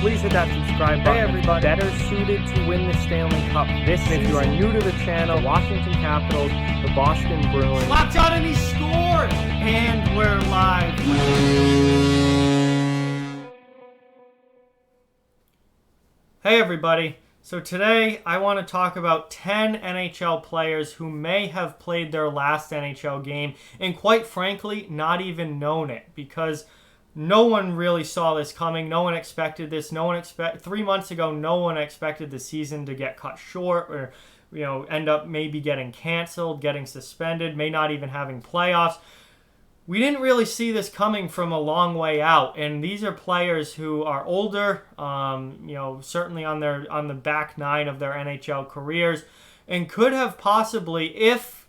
please hit that subscribe button. Hey everybody. Better suited to win the Stanley Cup this season. If you are new to the channel, Washington Capitals, the Boston Bruins. Locked on and he scored! And we're live. Hey everybody. So today I want to talk about 10 NHL players who may have played their last NHL game and quite frankly not even known it, because no one really saw this coming. No one expected this. 3 months ago, no one expected the season to get cut short or, end up maybe getting canceled, getting suspended, may not even having playoffs. We didn't really see this coming from a long way out, and these are players who are older, certainly on the back nine of their NHL careers, and could have possibly, if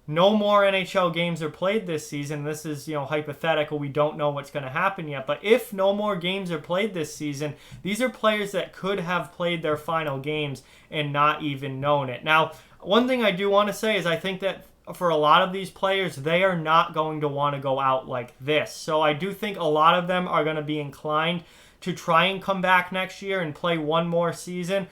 no more NHL games are played this season. This is, hypothetical. We don't know what's going to happen yet. But if no more games are played this season, these are players that could have played their final games and not even known it. Now, one thing I do want to say is I think that for a lot of these players, they are not going to want to go out like this. So I do think a lot of them are going to be inclined to try and come back next year and play one more season.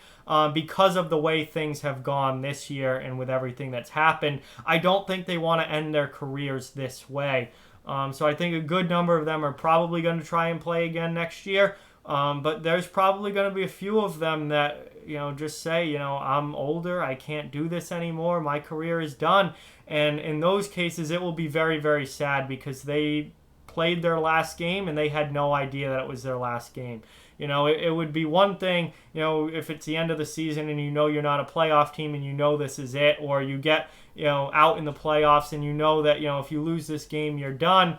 Because of the way things have gone this year and with everything that's happened, I don't think they want to end their careers this way. So I think a good number of them are probably going to try and play again next year. But there's probably going to be a few of them that, just say, I'm older, I can't do this anymore, my career is done. And in those cases, it will be very, very sad because they played their last game and they had no idea that it was their last game. It would be one thing, if it's the end of the season and you're not a playoff team and this is it, or you get, out in the playoffs and that, if you lose this game, you're done.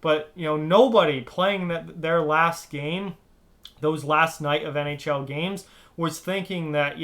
But, nobody playing their last game, those last night of NHL games, was thinking that,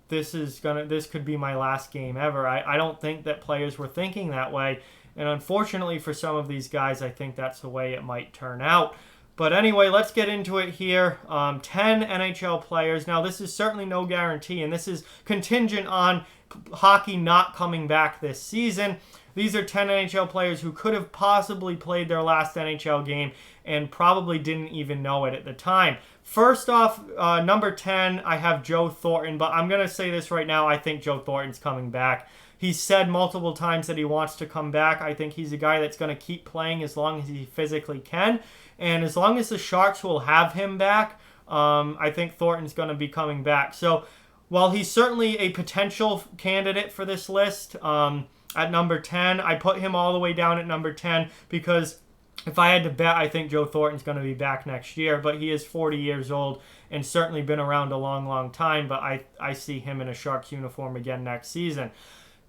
this could be my last game ever. I don't think that players were thinking that way. And unfortunately for some of these guys, I think that's the way it might turn out. But anyway, let's get into it here. 10 NHL players. Now, this is certainly no guarantee, and this is contingent on hockey not coming back this season. These are 10 NHL players who could have possibly played their last NHL game and probably didn't even know it at the time. First off, number 10, I have Joe Thornton, but I'm going to say this right now. I think Joe Thornton's coming back. He's said multiple times that he wants to come back. I think he's a guy that's going to keep playing as long as he physically can. And as long as the Sharks will have him back, I think Thornton's going to be coming back. So while he's certainly a potential candidate for this list, at number 10, I put him all the way down at number 10 because if I had to bet, I think Joe Thornton's going to be back next year. But he is 40 years old and certainly been around a long, long time. But I see him in a Sharks uniform again next season.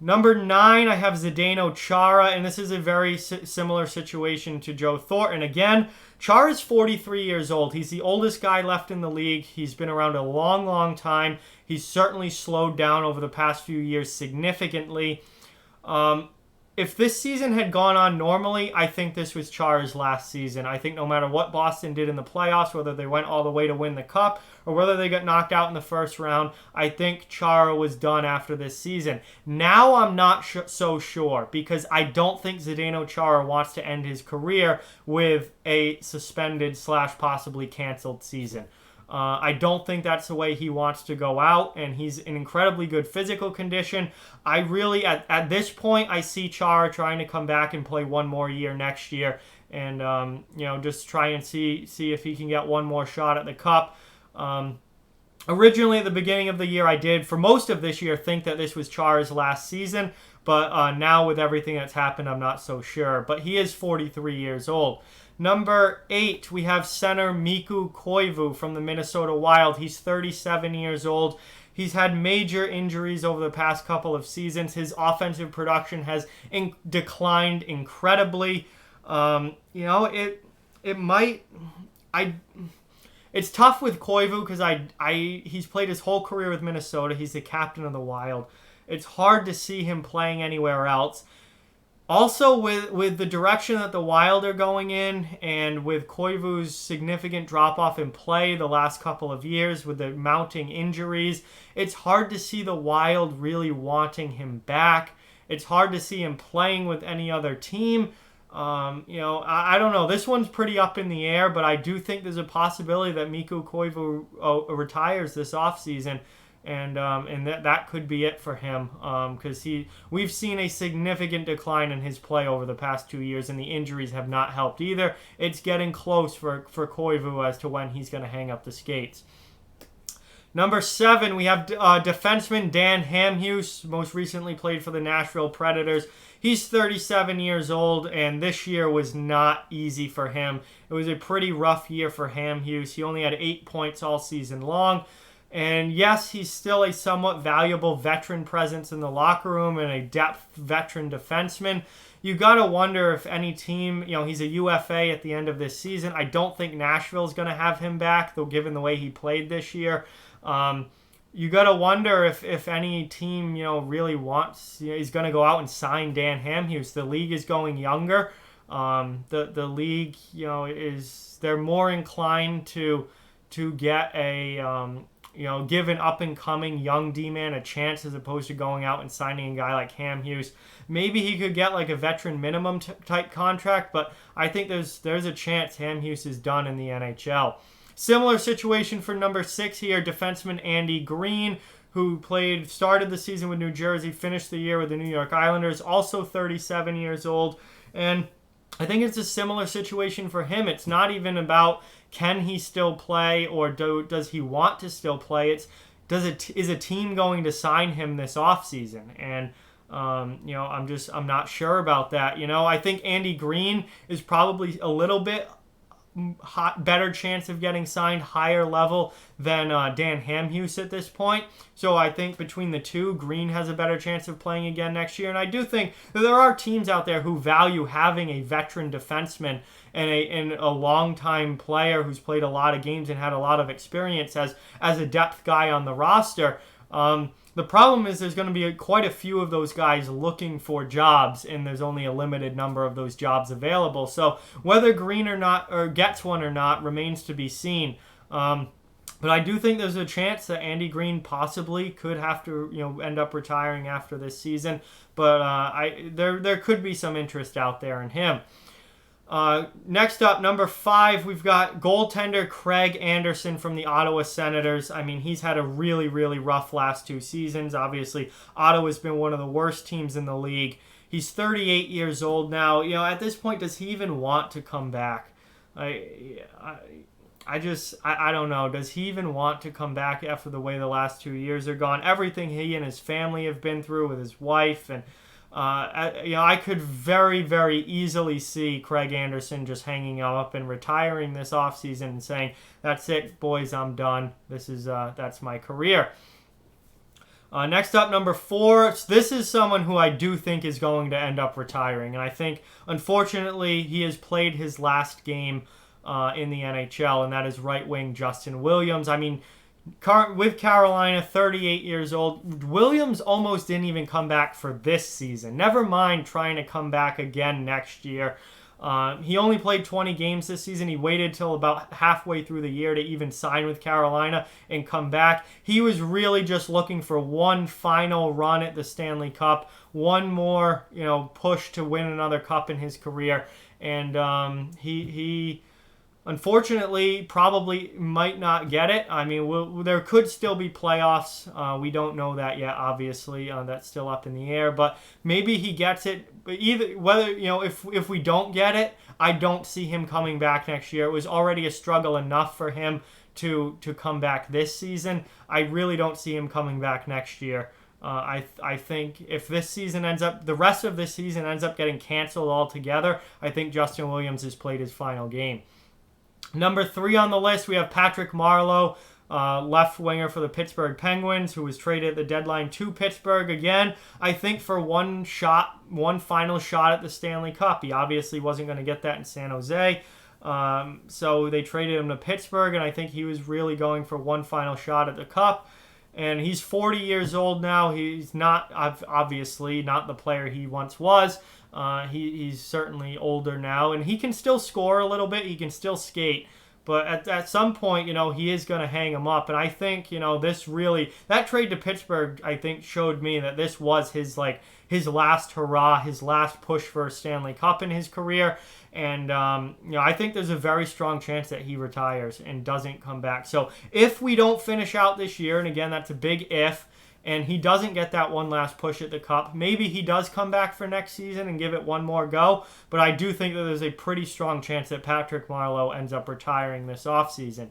Number 9, I have Zdeno Chara, and this is a very similar situation to Joe Thornton. Again, Chara's 43 years old. He's the oldest guy left in the league. He's been around a long, long time. He's certainly slowed down over the past few years significantly. If this season had gone on normally, I think this was Chara's last season. I think no matter what Boston did in the playoffs, whether they went all the way to win the Cup or whether they got knocked out in the first round, I think Chara was done after this season. Now I'm not so sure because I don't think Zdeno Chara wants to end his career with a suspended / possibly canceled season. I don't think that's the way he wants to go out, and he's in incredibly good physical condition. I really, at this point, I see Chara trying to come back and play one more year next year and, just try and see if he can get one more shot at the Cup. Originally, at the beginning of the year, I did, for most of this year, think that this was Chara's last season, but now with everything that's happened, I'm not so sure. But he is 43 years old. Number 8, we have center Mikko Koivu from the Minnesota Wild. He's 37 years old. He's had major injuries over the past couple of seasons. His offensive production has declined incredibly. It's tough with Koivu because he's played his whole career with Minnesota. He's the captain of the Wild. It's hard to see him playing anywhere else. Also, with the direction that the Wild are going in and with Koivu's significant drop-off in play the last couple of years with the mounting injuries, it's hard to see the Wild really wanting him back. It's hard to see him playing with any other team. I don't know. This one's pretty up in the air, but I do think there's a possibility that Mikko Koivu retires this offseason. And that could be it for him, because we've seen a significant decline in his play over the past 2 years, and the injuries have not helped either. It's getting close for Koivu as to when he's going to hang up the skates. Number 7, we have defenseman Dan Hamhuis, most recently played for the Nashville Predators. He's 37 years old, and this year was not easy for him. It was a pretty rough year for Hamhuis. He only had 8 points all season long. And yes, he's still a somewhat valuable veteran presence in the locker room and a depth veteran defenseman. You got to wonder if any team, he's a UFA at the end of this season. I don't think Nashville's going to have him back, though, given the way he played this year. You got to wonder if any team, really wants, is going to go out and sign Dan Hamhuis. The league is going younger. The league, they're more inclined to get a, give an up-and-coming young D-man a chance as opposed to going out and signing a guy like Hamhuis. Maybe he could get like a veteran minimum type contract, but I think there's a chance Hamhuis is done in the NHL. Similar situation for number 6 here, defenseman Andy Green, who started the season with New Jersey, finished the year with the New York Islanders, also 37 years old. And I think it's a similar situation for him. It's not even about can he still play or does he want to still play. It's is a team going to sign him this offseason? And I'm not sure about that. I think Andy Green is probably a little bit better chance of getting signed higher level than Dan Hamhuis at this point. So I think between the two, Green has a better chance of playing again next year. And I do think that there are teams out there who value having a veteran defenseman and a long-time player who's played a lot of games and had a lot of experience as a depth guy on the roster. The problem is there's going to be quite a few of those guys looking for jobs, and there's only a limited number of those jobs available. So whether Green or gets one or not remains to be seen. But I do think there's a chance that Andy Green possibly could have to end up retiring after this season. But there could be some interest out there in him. Next up, number 5, we've got goaltender Craig Anderson from the Ottawa Senators. I mean, he's had a really, really rough last 2 seasons. Obviously, Ottawa's been one of the worst teams in the league. He's 38 years old now. At this point, does he even want to come back? I don't know. Does he even want to come back after the way the last 2 years are gone? Everything he and his family have been through with his wife and I could very, very easily see Craig Anderson just hanging up and retiring this offseason and saying, "That's it, boys, I'm done. That's my career." Next up, number 4. This is someone who I do think is going to end up retiring, and I think, unfortunately, he has played his last game in the NHL, and that is right wing Justin Williams. I mean, with Carolina, 38 years old. Williams almost didn't even come back for this season. Never mind trying to come back again next year. He only played 20 games this season. He waited till about halfway through the year to even sign with Carolina and come back. He was really just looking for one final run at the Stanley Cup, one more, push to win another cup in his career. And he unfortunately probably might not get it. I mean, there could still be playoffs. We don't know that yet, obviously. That's still up in the air, but maybe he gets it. But if we don't get it, I don't see him coming back next year. It was already a struggle enough for him to come back this season. I really don't see him coming back next year. I think if the rest of this season ends up getting canceled altogether, I think Justin Williams has played his final game. Number 3 on the list, we have Patrick Marleau, left winger for the Pittsburgh Penguins, who was traded at the deadline to Pittsburgh again, I think for one final shot at the Stanley Cup. He obviously wasn't going to get that in San Jose, so they traded him to Pittsburgh, and I think he was really going for one final shot at the Cup. And he's 40 years old now. He's obviously not the player he once was. He's certainly older now, and he can still score a little bit. He can still skate, But at some point, he is going to hang him up. And I think, this really, that trade to Pittsburgh, I think, showed me that this was his last hurrah, his last push for a Stanley Cup in his career. And, I think there's a very strong chance that he retires and doesn't come back. So if we don't finish out this year, and again, that's a big if, and he doesn't get that one last push at the Cup, maybe he does come back for next season and give it one more go. But I do think that there's a pretty strong chance that Patrick Marleau ends up retiring this offseason.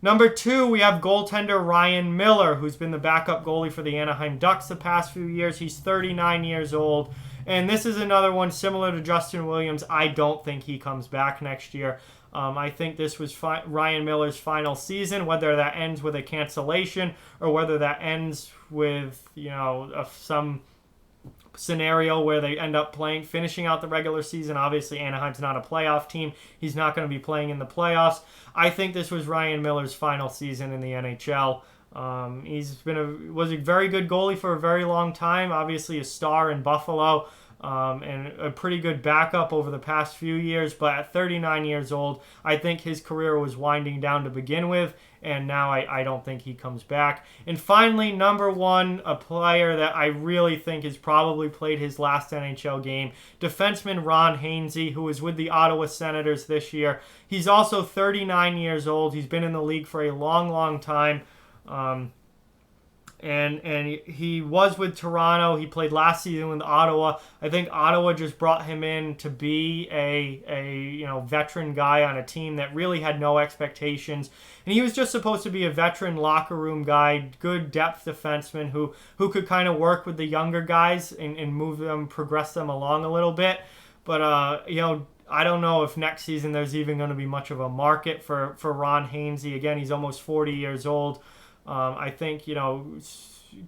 Number 2, we have goaltender Ryan Miller, who's been the backup goalie for the Anaheim Ducks the past few years. He's 39 years old. And this is another one similar to Justin Williams. I don't think he comes back next year. I think this was Ryan Miller's final season, whether that ends with a cancellation or whether that ends with, some scenario where they end up finishing out the regular season. Obviously, Anaheim's not a playoff team. He's not going to be playing in the playoffs. I think this was Ryan Miller's final season in the NHL. He's was a very good goalie for a very long time. Obviously, a star in Buffalo. And a pretty good backup over the past few years. But at 39 years old, I think his career was winding down to begin with, and now I don't think he comes back. And finally, number 1, a player that I really think has probably played his last NHL game, defenseman Ron Hainsey, who was with the Ottawa Senators this year. He's also 39 years old. He's been in the league for a long, long time. And he was with Toronto. He played last season with Ottawa. I think Ottawa just brought him in to be a veteran guy on a team that really had no expectations. And he was just supposed to be a veteran locker room guy, good depth defenseman who could kind of work with the younger guys and move them, progress them along a little bit. But I don't know if next season there's even going to be much of a market for Ron Hainsey. Again, he's almost 40 years old. I think,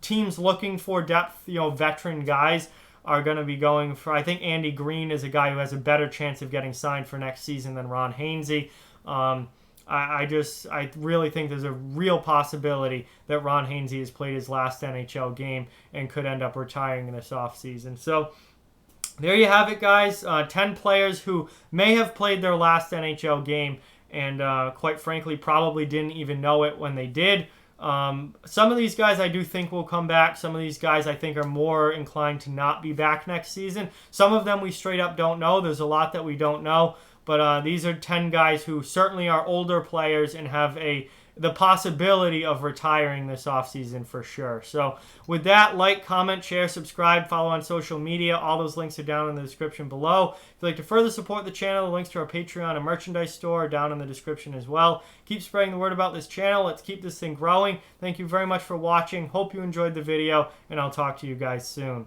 teams looking for depth, veteran guys are going to be going for, I think Andy Green is a guy who has a better chance of getting signed for next season than Ron Hainsey. I really think there's a real possibility that Ron Hainsey has played his last NHL game and could end up retiring this offseason. So there you have it, guys. 10 players who may have played their last NHL game and quite frankly probably didn't even know it when they did. Some of these guys I do think will come back. Some of these guys I think are more inclined to not be back next season. Some of them we straight up don't know. There's a lot that we don't know. But these are 10 guys who certainly are older players and have the possibility of retiring this offseason for sure. So with that, like, comment, share, subscribe, follow on social media. All those links are down in the description below. If you'd like to further support the channel, the links to our Patreon and merchandise store are down in the description as well. Keep spreading the word about this channel. Let's keep this thing growing. Thank you very much for watching. Hope you enjoyed the video, and I'll talk to you guys soon.